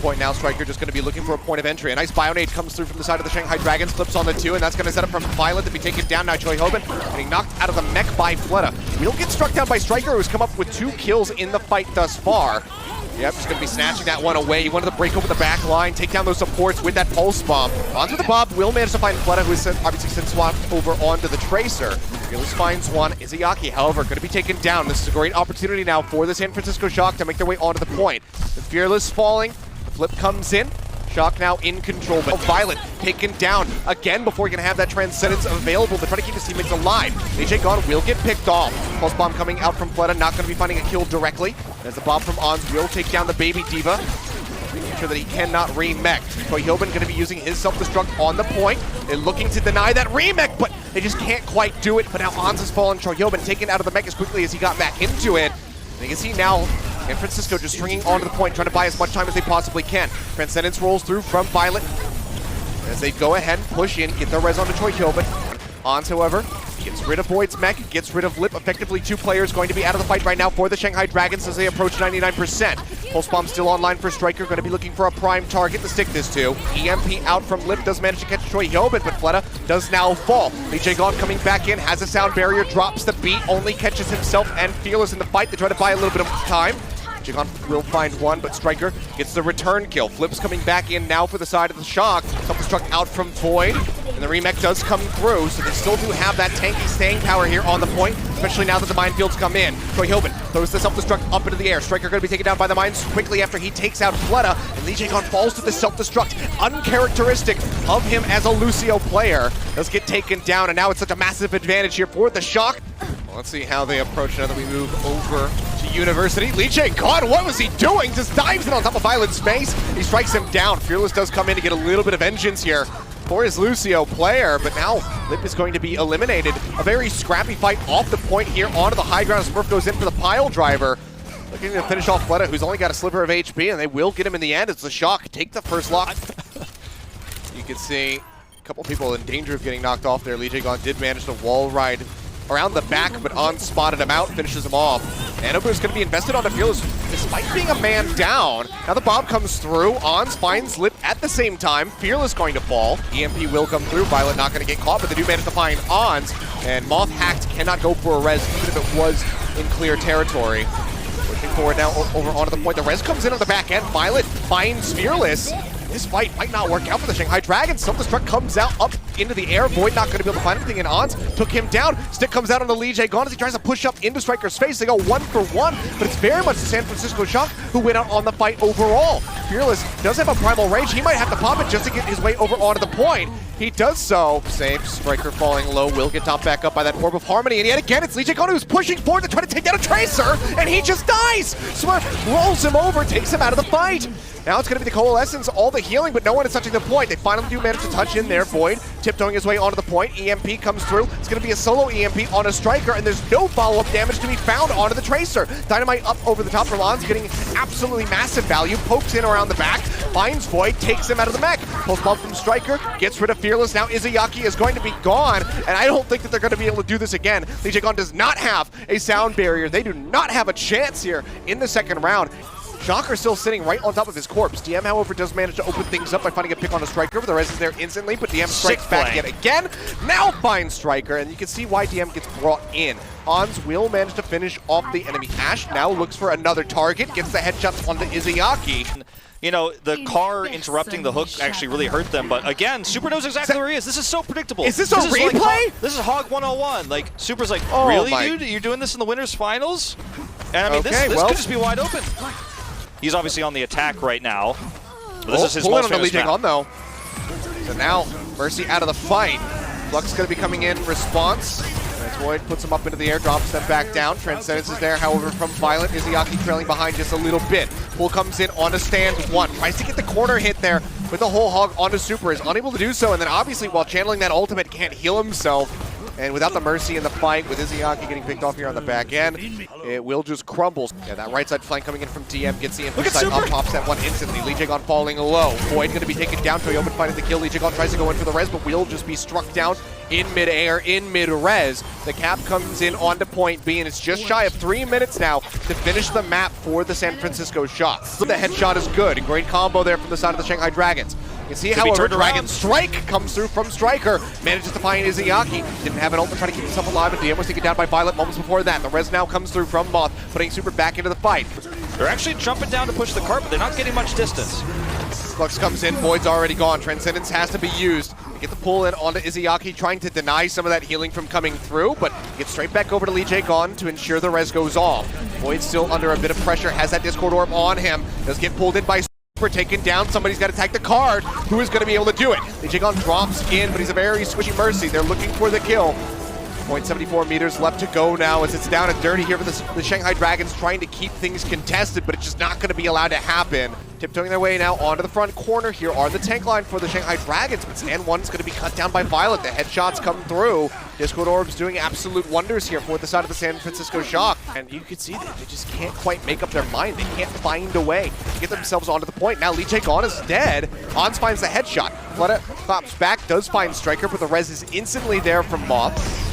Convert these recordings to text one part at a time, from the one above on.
point now. Striker just going to be looking for a point of entry. A nice Bionade comes through from the side of the Shanghai Dragons, flips on the 2, and that's going to set up from Violet to be taken down. Now Choi Hoban getting knocked out of the mech by Fleta. We'll get struck down by Striker, who's come up with 2 kills in the fight thus far. Yep, just going to be snatching that one away. He wanted to break over the back line, take down those supports with that pulse bomb. Onto the Bob, will manage to find Fleta, who is obviously since swapped over onto the Tracer. Fearless finds one. Izayaki, however, going to be taken down. This is a great opportunity now for the San Francisco Shock to make their way onto the point. The Fearless falling, the flip comes in. Shock now in control, but Violet taken down again before he can have that Transcendence available to try to keep his teammates alive. AJ Gone will get picked off. Pulse Bomb coming out from Fleta, not going to be finding a kill directly. As the bomb from Ons will take down the Baby Diva, making sure that he cannot remech. Choi Hoban going to be using his self-destruct on the point. They're looking to deny that remech, but they just can't quite do it. But now Ons has fallen. Choi Hoban taken out of the mech as quickly as he got back into it. And you can see now San Francisco just stringing onto the point, trying to buy as much time as they possibly can. Transcendence rolls through from Violet as they go ahead and push in, get their res onto Choi Hoban. Ons, however, gets rid of Void's mech, gets rid of Lip. Effectively 2 players going to be out of the fight right now for the Shanghai Dragons as they approach 99%. Pulse Bomb still online for Striker, going to be looking for a prime target to stick this to. EMP out from Lip, does manage to catch Choi Hoban, but Fleta does now fall. Lee Jae-gon coming back in, has a sound barrier, drops the beat, only catches himself and Fearless in the fight. They try to buy a little bit of time. Jae-gon will find one, but Striker gets the return kill. Flip's coming back in now for the side of the Shock. Self-destruct out from Void, and the remech does come through, so they still do have that tanky staying power here on the point, especially now that the minefields come in. Choi Hoban throws the self-destruct up into the air. Striker going to be taken down by the mines quickly after he takes out Fleta, and Lee Jae-gon falls to the self-destruct. Uncharacteristic of him as a Lucio player. Does get taken down, and now it's such a massive advantage here for the Shock. Well, let's see how they approach now that we move over to University. Lee Jae-gon, what was he doing? Just dives in on top of Violet's face. He strikes him down. Fearless does come in to get a little bit of vengeance here for his Lucio player, but now Lip is going to be eliminated. A very scrappy fight off the point here onto the high ground. Smurf goes in for the pile driver. Looking to finish off Fleta, who's only got a sliver of HP, and they will get him in the end. It's the Shock take the first lock. You can see a couple people in danger of getting knocked off there. Lee Jae-gon did manage to wall ride around the back, but Ons spotted him out, finishes him off. Anobu is going to be invested onto Fearless despite being a man down. Now the bomb comes through. Ons finds Lip at the same time. Fearless going to fall. EMP will come through. Violet not going to get caught, but they do manage to find Ons. And Moth Hacked cannot go for a res, even if it was in clear territory. Pushing forward now over onto the point. The res comes in on the back end. Violet finds Fearless. This fight might not work out for the Shanghai Dragons. Self-destruct comes out up into the air. Void not going to be able to find anything, and Ons took him down. Stick comes out on the Lee Jae-gon as he tries to push up into Striker's face. They go 1 for 1, but it's very much the San Francisco Shock who went out on the fight overall. Fearless does have a primal rage. He might have to pop it just to get his way over onto the point. He does so. Safe. Striker falling low. Will get topped back up by that Orb of Harmony. And yet again, it's Lee Jae-gon who's pushing forward to try to take down a Tracer, and he just dies. Smurf rolls him over, takes him out of the fight. Now it's going to be the Coalescence, all the healing, but no one is touching the point. They finally do manage to touch in there. Void tiptoeing his way onto the point. EMP comes through. It's going to be a solo EMP on a Striker, and there's no follow-up damage to be found onto the Tracer. Dynamite up over the top for Lons, getting absolutely massive value. Pokes in around the back, finds Void, takes him out of the mech. Pulse bomb from Striker, gets rid of Fearless. Now Izayaki is going to be gone, and I don't think that they're going to be able to do this again. Lee Jae-gon does not have a sound barrier. They do not have a chance here in the second round. Shocker still sitting right on top of his corpse. DM, however, does manage to open things up by finding a pick on a Striker. The res is there instantly, but DM strikes back yet again. Now finds Striker, and you can see why DM gets brought in. Ons will manage to finish off the enemy. Ash now looks for another target, gets the headshots onto Izayaki. You know, the car interrupting the hook actually really hurt them, but again, Super knows exactly where he is. This is so predictable. Is this a replay? Like, this is Hog 101. Like, Super's like, oh, really, dude? You're doing this in the winners finals? And I mean, this could just be wide open. He's obviously on the attack right now. But this is his most famous map. Though. So now, Mercy out of the fight. Flux is going to be coming in response. As Void puts him up into the air, drops them back down. Transcendence is there, however, from Violet. Izayaki trailing behind just a little bit. Pull comes in onto stand 1. Tries to get the corner hit there with the whole hog onto Super. Is unable to do so. And then obviously, while channeling that ultimate, can't heal himself. And without the mercy in the fight, with Izzyaki getting picked off here on the back end, it will just crumble. Yeah, that right side flank coming in from DM gets the info side up, pops that one instantly. Lee Jae-gon falling low. Void going to be taken down. Toyomen finding the kill. Lee Jae-gon tries to go in for the res, but will just be struck down in mid-air, in mid-res. The cap comes in onto point B, and it's just shy of 3 minutes now to finish the map for the San Francisco Shock. The headshot is good. Great combo there from the side of the Shanghai Dragons. You can see, however, Dragon Strike comes through from Striker, manages to find Izzyaki. Didn't have an ult to try to keep himself alive, and DM was taken down by Violet moments before that. The res now comes through from Moth, putting Super back into the fight. They're actually jumping down to push the cart, but they're not getting much distance. Flux comes in, Void's already gone. Transcendence has to be used. They get the pull in onto Izzyaki, trying to deny some of that healing from coming through, but gets straight back over to Lee Jae-gon to ensure the res goes off. Void's still under a bit of pressure, has that Discord Orb on him, does get pulled in by Super, taken down. Somebody's got to tag the card. Who is going to be able to do it? Lee Jae-gon drops in, but he's a very squishy Mercy. They're looking for the kill. 0.74 meters left to go now as it's down and dirty here for the Shanghai Dragons, trying to keep things contested, but it's just not going to be allowed to happen. Tiptoeing their way now onto the front corner here are the tank line for the Shanghai Dragons, but Stand 1 is going to be cut down by Violet. The headshots come through. Discord Orbs doing absolute wonders here for the side of the San Francisco Shock. And you can see that they just can't quite make up their mind. They can't find a way to get themselves onto the point. Now Lee Jae-gon is dead. Ons finds the headshot. Fleta pops back, does find Striker, but the res is instantly there from Moth.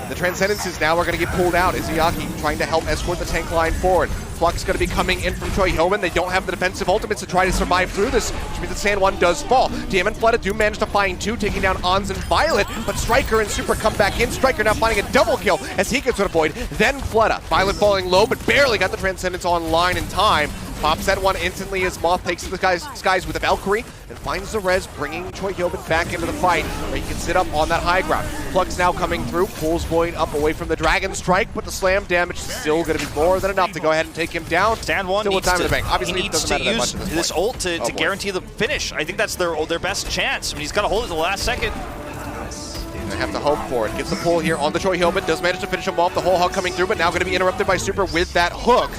The Transcendences now are going to get pulled out. Izzyaki trying to help escort the tank line forward. Flux going to be coming in from Toyomen. They don't have the defensive ultimates to try to survive through this, which means that San Juan does fall. DM and Fleta do manage to find two, taking down Ons and Violet, but Striker and Super come back in. Striker now finding a double kill as he gets rid of Void. Then Fleta. Violet falling low, but barely got the Transcendence online in time. Pops that one instantly as Moth takes to the skies with a Valkyrie and finds the res, bringing Choi Hyobin back into the fight where he can sit up on that high ground. Plug's now coming through, pulls Void up away from the Dragon Strike, but the slam damage is still going to be more than enough to go ahead and take him down. Stand 1 needs to use this ult to guarantee the finish. I think that's their best chance. I mean, he's got to hold it to the last second. They have to hope for it. Gets the pull here on the Choi Hyobin, does manage to finish him off. The whole hog coming through, but now going to be interrupted by Super with that hook.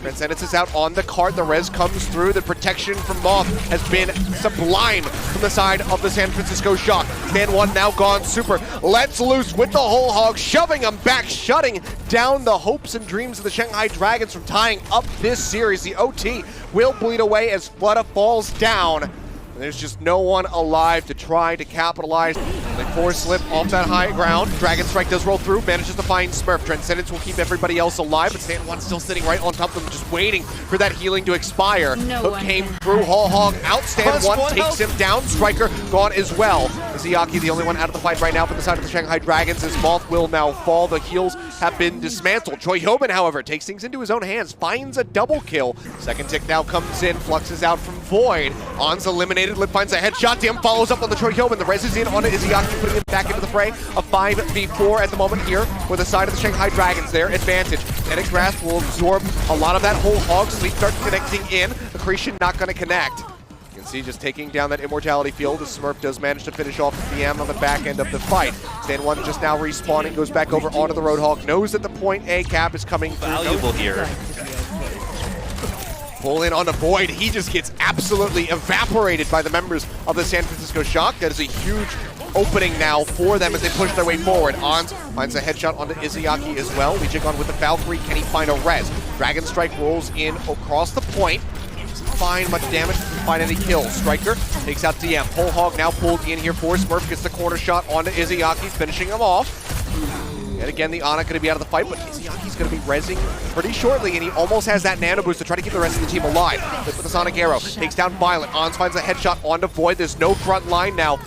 Transcendence is out on the card. The res comes through. The protection from Moth has been sublime from the side of the San Francisco Shock. Stand 1 now gone. Super lets loose with the whole hog, shoving them back, shutting down the hopes and dreams of the Shanghai Dragons from tying up this series. The OT will bleed away as Fleta falls down. There's just no one alive to try to capitalize. They force slip off that high ground. Dragon Strike does roll through, manages to find Smurf. Transcendence will keep everybody else alive, but Stand 1 still sitting right on top of them, just waiting for that healing to expire. Hook came through, Whole Hog out. Stand 1 takes him down. Striker gone as well. Izzyaki the only one out of the fight right now for the side of the Shanghai Dragons as Moth will now fall. The heals have been dismantled. Choi Hyobin, however, takes things into his own hands, finds a double kill. Second tick now comes in. Flux is out from Void. On's eliminated. Lip finds a headshot. DM follows up on the Choi Hyobin. The res is in on Izzyaki, putting him back into the fray. A 5v4 at the moment here for the side of the Shanghai Dragons. Their advantage. Kinetic Grasp will absorb a lot of that whole hog. Sleep starts connecting in. Accretion not going to connect. You can see just taking down that Immortality field as Smurf does manage to finish off the DM on the back end of the fight. Stand 1 just now respawning, goes back over onto the Roadhog, knows that the point A cap is coming through. Valuable here. Pull in on the Void. He just gets absolutely evaporated by the members of the San Francisco Shock. That is a huge opening now for them as they push their way forward. Ons finds a headshot onto Izzyaki as well. Lee Jae-gon with the Valkyrie. Can he find a res? Dragon Strike rolls in across the point. Doesn't find much damage, doesn't find any kills. Striker takes out DM. Whole Hog now pulled in here for Smurf. Gets the corner shot onto Izzyaki, finishing him off. And again, the Ana going to be out of the fight, but Izzyaki going to be rezzing pretty shortly, and he almost has that nano boost to try to keep the rest of the team alive. With the Sonic Arrow, takes down Violet. Ons finds a headshot onto Void. There's no front line now.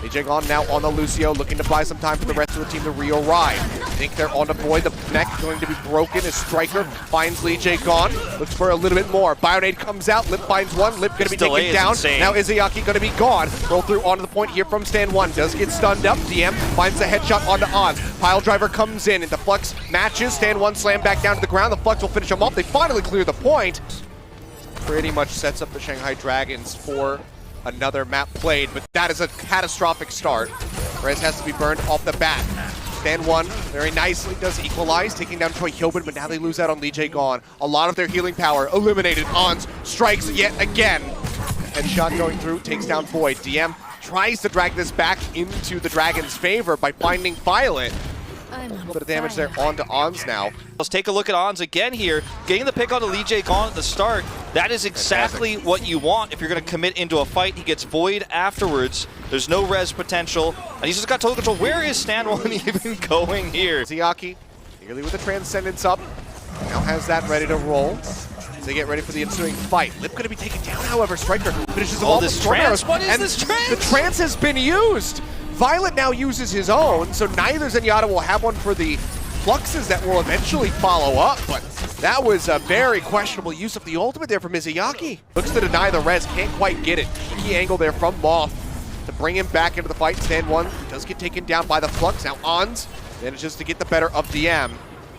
Lee Jae-gon now on the Lucio, looking to buy some time for the rest of the team to re-arrive. I think they're on the Void. The neck going to be broken as Striker finds Lee Jae-gon. Looks for a little bit more. Bionade comes out. Lip finds one. Lip going to be taken down. Insane. Now Izzyaki going to be gone. Roll through onto the point here from Stand 1. Does get stunned up. DM finds the headshot onto Ons. Pile Driver comes in, and the Flux matches. Stand 1 slam back down to the ground. The Flux will finish him off. They finally clear the point. Pretty much sets up the Shanghai Dragons for another map played, but that is a catastrophic start. Res has to be burned off the bat. Stand 1 very nicely does equalize, taking down Choi Hyobin, but now they lose out on Lee Jae-gon. A lot of their healing power eliminated. Ons strikes yet again. Headshot going through, takes down Void. DM tries to drag this back into the Dragon's favor by finding Violet. A little bit of damage there onto Ons now. Let's take a look at Ons again here. Getting the pick onto Lee Jae Gon at the start, that is exactly what you want if you're going to commit into a fight. He gets Void afterwards. There's no res potential, and he's just got total control. Where is Stan One even going here? Ziyaki, eagerly with the Transcendence up, now has that ready to roll. As they get ready for the ensuing fight. Lip going to be taken down, however. Striker finishes him off with trance. What is this trance? The trance has been used. Violet now uses his own, so neither Zenyatta will have one for the fluxes that will eventually follow up, but that was a very questionable use of the ultimate there from Izayaki. Looks to deny the res, can't quite get it. Key angle there from Moth to bring him back into the fight. Stand one does get taken down by the flux. Now Ons manages to get the better of DM.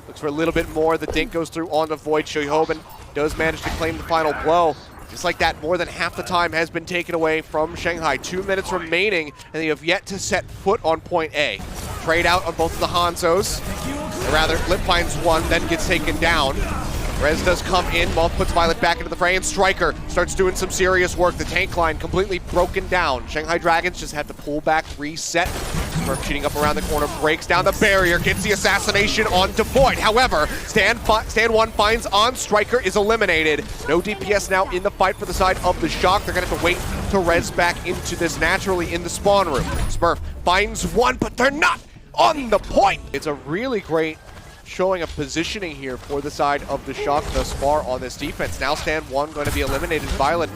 Looks for a little bit more. The dink goes through onto Void. Shoyhoben does manage to claim the final blow. Just like that, more than half the time has been taken away from Shanghai. 2 minutes remaining, and they have yet to set foot on point A. Trade out on both of the Hanzos. Or rather, Lip finds one, then gets taken down. Rez does come in, Moth puts Violet back into the fray, and Striker starts doing some serious work. The tank line completely broken down. Shanghai Dragons just had to pull back, reset. Smurf cheating up around the corner, breaks down the barrier, gets the assassination onto Void. However, Stand One finds on, Striker is eliminated. No DPS now in the fight for the side of the Shock. They're gonna have to wait to res back into this naturally in the spawn room. Smurf finds one, but they're not on the point. It's a really great showing a positioning here for the side of the Shock thus far on this defense. Now Stand One going to be eliminated. Violet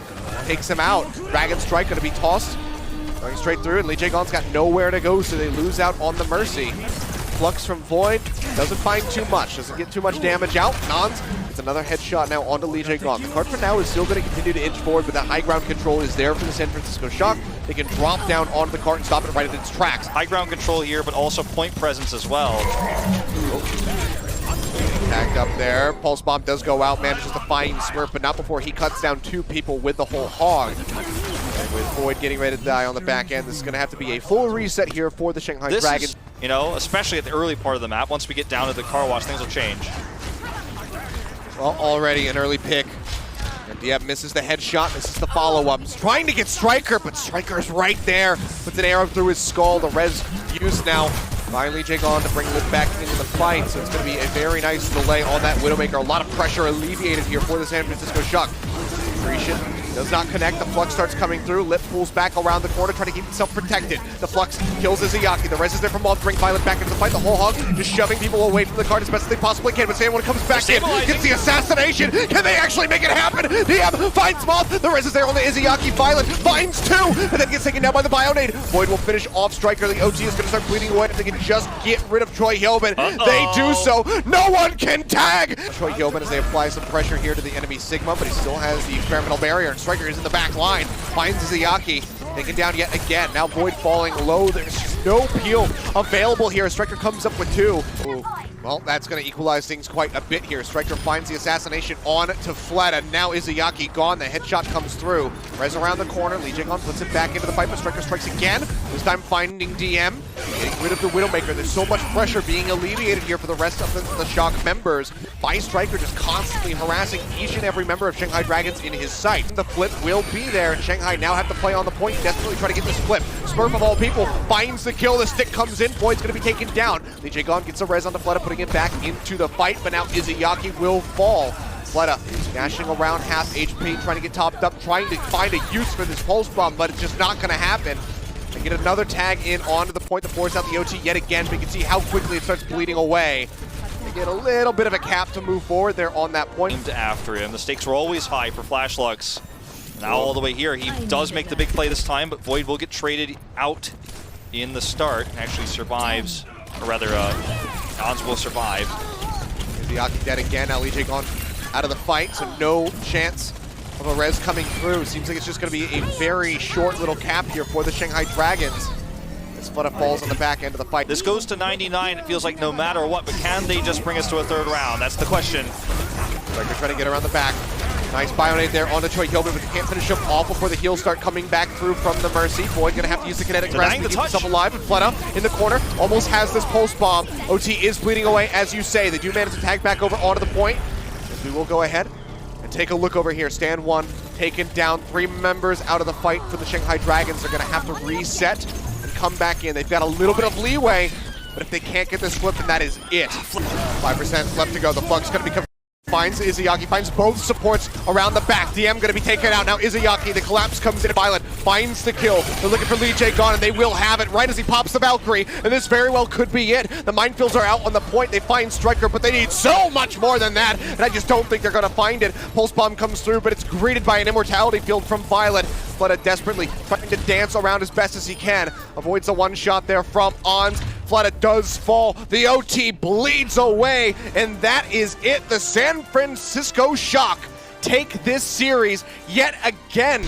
takes him out. Dragon Strike going to be tossed. Going straight through, and Lee Jae-gon's got nowhere to go, so they lose out on the Mercy. Flux from Void doesn't find too much, doesn't get too much damage out. Nons, it's another headshot now onto Lee Jae-gon. The card for now is still going to continue to inch forward, but that high ground control is there for the San Francisco Shock. They can drop down onto the cart and stop it right at its tracks. High ground control here, but also point presence as well. Tagged up there. Pulse Bomb does go out, manages to find Smurf, but not before he cuts down 2 people with the whole hog. And with Void getting ready to die on the back end, this is going to have to be a full reset here for the Shanghai Dragons. You know, especially at the early part of the map, once we get down to the car wash, things will change. Well, already an early pick. And Diab misses the headshot, misses the follow-up. He's trying to get Striker, but Striker's right there. Puts an arrow through his skull. The res used now by Lee Jae-gon to bring Lip back into the fight. So it's going to be a very nice delay on that Widowmaker. A lot of pressure alleviated here for the San Francisco Shock. Grecian does not connect. The Flux starts coming through. Lip pulls back around the corner, trying to keep himself protected. The Flux kills Izayaki. The res is there from Moth to bring Violet back into the fight. The whole hog just shoving people away from the card as best as they possibly can. But Sam, when it comes back in, gets the assassination. Can they actually make it happen? DM finds Moth. The res is there on the Izayaki. Violet finds 2, and then gets taken down by the Bionade. Void will finish off Striker. The OT is going to start bleeding away. If they can just get rid of Troy Hyoben, they do so. No one can tag Troy Hyoben as they apply some pressure here to the enemy Sigma, but he still has the experimental barrier. Striker is in the back line, finds Izayaki, taken down yet again. Now Void falling low. There's just no peel available here. Striker comes up with 2. Ooh. Well, that's going to equalize things quite a bit here. Striker finds the assassination on to Fleta. Now Izayaki gone. The headshot comes through. Res around the corner. Lee Jae-gon puts it back into the fight, but Striker strikes again. This time finding DM. Getting rid of the Widowmaker. There's so much pressure being alleviated here for the rest of the Shock members by Striker, just constantly harassing each and every member of Shanghai Dragons in his sight. The flip will be there, and Shanghai now have to play on the point, desperately try to get this flip. Smurf of all people finds the kill. The stick comes in. Void's going to be taken down. Lee Jae-gon gets a res on the Fleta, putting it back into the fight, but now Izayaki will fall. Fleta dashing around half HP, trying to get topped up, trying to find a use for this pulse bomb, but it's just not going to happen. They get another tag in onto the point to force out the OT yet again, but you can see how quickly it starts bleeding away. They get a little bit of a cap to move forward there on that point. After him, the stakes were always high for Flash Lux. Now all the way here, he does make the big play this time, but Void will get traded out in the start, and actually survives, or rather, Ons will survive. Izayaki dead again. Now Lee Jae-gon out of the fight, so no chance of a res coming through. Seems like it's just going to be a very short little cap here for the Shanghai Dragons. As Fleta falls on the back end of the fight. This goes to 99. It feels like no matter what, but can they just bring us to a 3rd round? That's the question. Striker trying to get around the back. Nice Bionade there on the Troy Hyoben, but you can't finish him off before the heals start coming back through from the Mercy. Void gonna have to use the kinetic grasp to keep himself alive, and Fleta in the corner almost has this pulse bomb. OT is bleeding away, as you say. They do manage to tag back over onto the point. As we will go ahead and take a look over here. Stand one taken down. 3 members out of the fight for the Shanghai Dragons. They're going to have to reset and come back in. They've got a little bit of leeway, but if they can't get this flip, then that is it. 5% left to go. The Flux going to be finds Izayaki, finds both supports around the back. DM going to be taken out. Now Izayaki, the collapse comes in. Violet finds the kill. They're looking for Lee J gone, and they will have it right as he pops the Valkyrie. And this very well could be it. The minefields are out on the point. They find Striker, but they need so much more than that. And I just don't think they're going to find it. Pulse Bomb comes through, but it's greeted by an Immortality Field from Violet. Flutta desperately trying to dance around as best as he can. Avoids the one shot there from Ons. Flutta does fall. The OT bleeds away, and that is it. The San Francisco Shock take this series yet again.